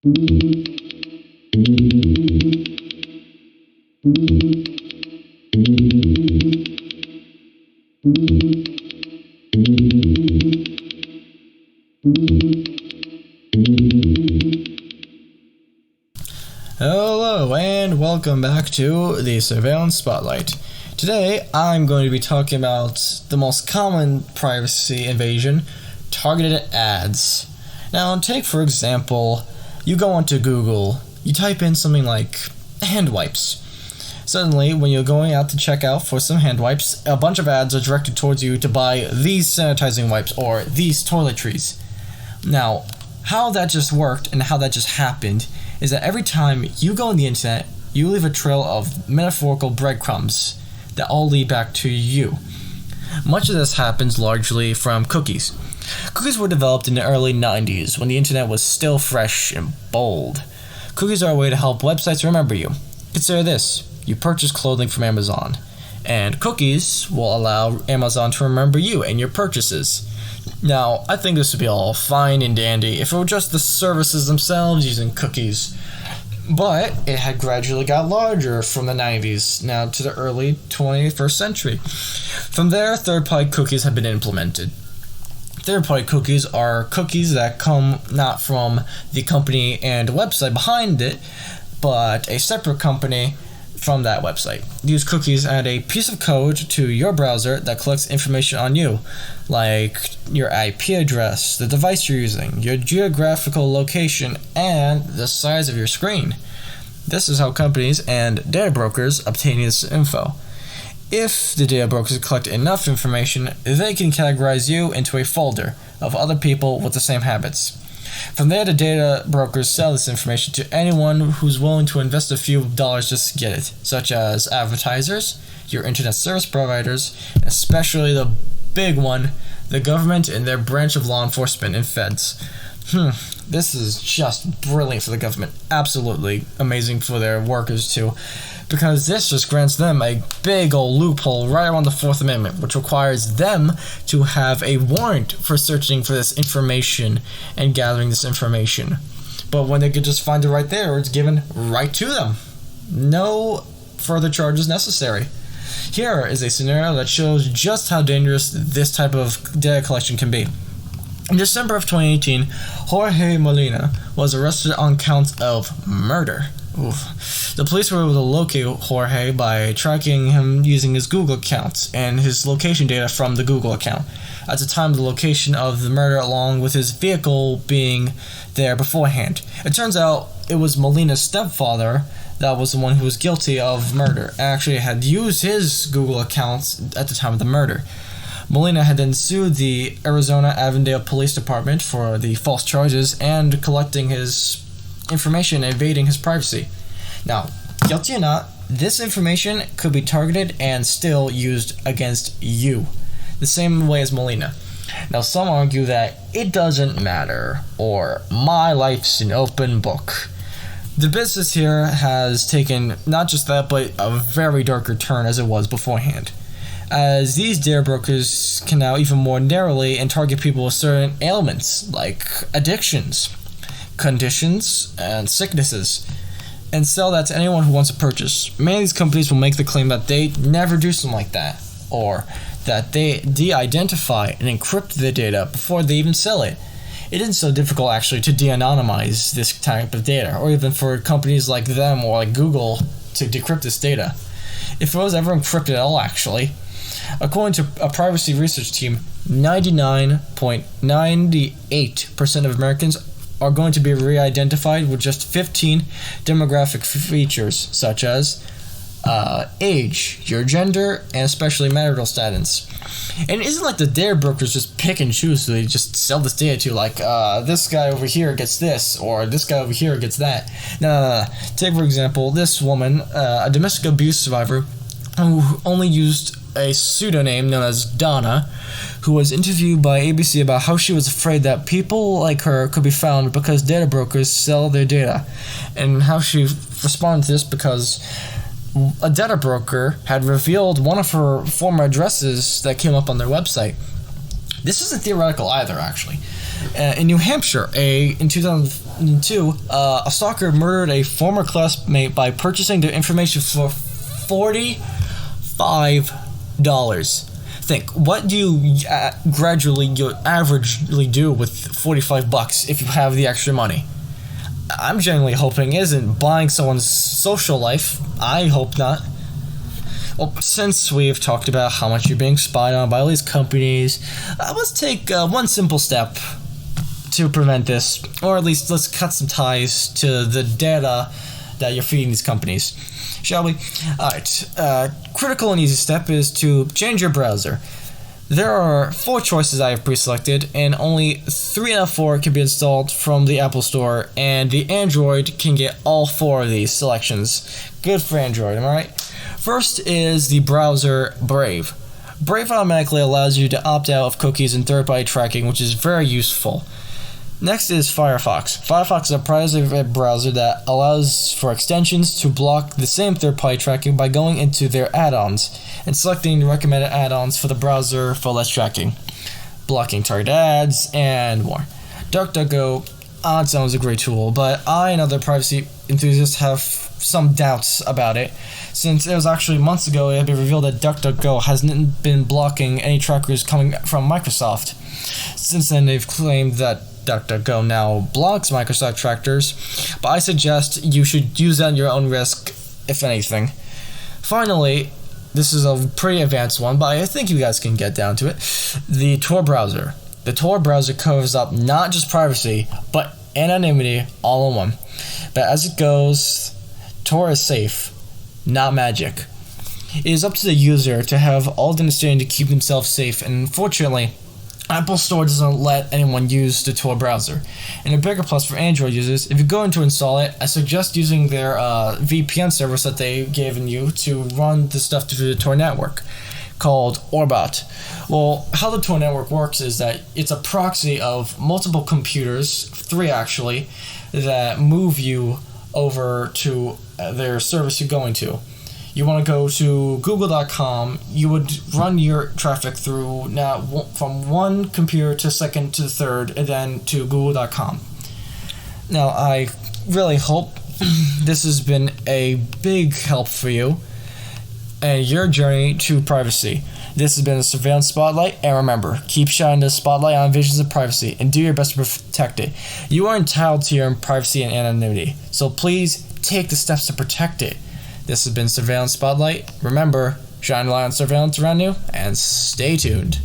Hello and welcome back to the Surveillance Spotlight. Today I'm going to be talking about the most common privacy invasion, targeted ads. Now take for example, you go onto Google, you type in something like hand wipes. Suddenly when you're going out to check out for some hand wipes, a bunch of ads are directed towards you to buy these sanitizing wipes or these toiletries. Now how that just worked and how that just happened is that every time you go on the internet, you leave a trail of metaphorical breadcrumbs that all lead back to you. Much of this happens largely from cookies. Cookies were developed in the early 90s when the internet was still fresh and bold. Cookies are a way to help websites remember you. Consider this: you purchase clothing from Amazon, and cookies will allow Amazon to remember you and your purchases. Now, I think this would be all fine and dandy if it were just the services themselves using cookies, but it had gradually got larger from the 90s now to the early 21st century. From there, third-party cookies have been implemented. Third-party cookies are cookies that come not from the company and website behind it, but a separate company from that website. These cookies add a piece of code to your browser that collects information on you, like your IP address, the device you're using, your geographical location, and the size of your screen. This is how companies and data brokers obtain this info. If the data brokers collect enough information, they can categorize you into a folder of other people with the same habits. From there, the data brokers sell this information to anyone who's willing to invest a few dollars just to get it, such as advertisers, your internet service providers, and especially the big one, the government and their branch of law enforcement and feds. This is just brilliant for the government. Absolutely amazing for their workers too, because this just grants them a big old loophole right around the Fourth Amendment, which requires them to have a warrant for searching for this information and gathering this information. But when they could just find it right there, it's given right to them. No further charges necessary. Here is a scenario that shows just how dangerous this type of data collection can be. In December of 2018, Jorge Molina was arrested on counts of murder. The police were able to locate Jorge by tracking him using his Google account and his location data from the Google account. At the time of the location of the murder, along with his vehicle being there beforehand. It turns out it was Molina's stepfather that was the one who was guilty of murder, actually had used his Google account at the time of the murder. Molina had then sued the Arizona Avondale Police Department for the false charges and collecting his information and invading his privacy. Now, guilty or not, this information could be targeted and still used against you, the same way as Molina. Now, some argue that it doesn't matter, or my life's an open book. The business here has taken not just that, but a very darker turn as it was beforehand, as these data brokers can now even more narrowly and target people with certain ailments like addictions, conditions, and sicknesses, and sell that to anyone who wants to purchase. Many of these companies will make the claim that they never do something like that, or that they de-identify and encrypt the data before they even sell it. It isn't so difficult actually to de-anonymize this type of data, or even for companies like them or like Google to decrypt this data. If it was ever encrypted at all actually. According to a privacy research team, 99.98% of Americans are going to be re-identified with just 15 demographic features, such as age, your gender, and especially marital status. And it isn't like the data brokers just pick and choose, so they just sell this data to like, this guy over here gets this, or this guy over here gets that. No. Take, for example, this woman, a domestic abuse survivor, who only used a pseudonym known as Donna, who was interviewed by ABC about how she was afraid that people like her could be found because data brokers sell their data, and how she responded to this because a data broker had revealed one of her former addresses that came up on their website. This isn't theoretical either, actually. In New Hampshire, in 2000 2, a stalker murdered a former classmate by purchasing their information for $45. Think, what do you averagely do with $45 if you have the extra money? I'm genuinely hoping it isn't buying someone's social life. I hope not. Well, since we've talked about how much you're being spied on by all these companies, let's take one simple step to prevent this, or at least let's cut some ties to the data that you're feeding these companies. Shall we? Alright, critical and easy step is to change your browser. There are 4 choices I have pre-selected, and only 3 out of 4 can be installed from the Apple Store, and the Android can get all 4 of these selections. Good for Android, am I right? First is the browser Brave. Brave automatically allows you to opt out of cookies and third-party tracking, which is very useful. Next is Firefox. Firefox is a private web browser that allows for extensions to block the same third-party tracking by going into their add-ons and selecting the recommended add-ons for the browser for less tracking, blocking targeted ads, and more. DuckDuckGo on its own is a great tool, but I and other privacy enthusiasts have some doubts about it, since it was actually months ago it had been revealed that DuckDuckGo hasn't been blocking any trackers coming from Microsoft. Since then, they've claimed that DuckDuckGo now blocks Microsoft trackers, but I suggest you should use that at your own risk, if anything. Finally, this is a pretty advanced one, but I think you guys can get down to it. The Tor browser. The Tor browser covers up not just privacy, but anonymity all in one. But as it goes, Tor is safe, not magic. It is up to the user to have all the understanding to keep themselves safe, and unfortunately, Apple Store doesn't let anyone use the Tor browser. And a bigger plus for Android users, if you're going to install it, I suggest using their VPN service that they've given you to run the stuff through the Tor network, called Orbot. Well, how the Tor network works is that it's a proxy of multiple computers, 3 actually, that move you over to their service you're going to. You want to go to google.com, you would run your traffic through from one computer to second to third, and then to google.com. Now, I really hope this has been a big help for you and your journey to privacy. This has been the Surveillance Spotlight, and remember, keep shining the spotlight on visions of privacy and do your best to protect it. You are entitled to your privacy and anonymity, so please take the steps to protect it. This has been Surveillance Spotlight. Remember, shine a light on surveillance around you, and stay tuned.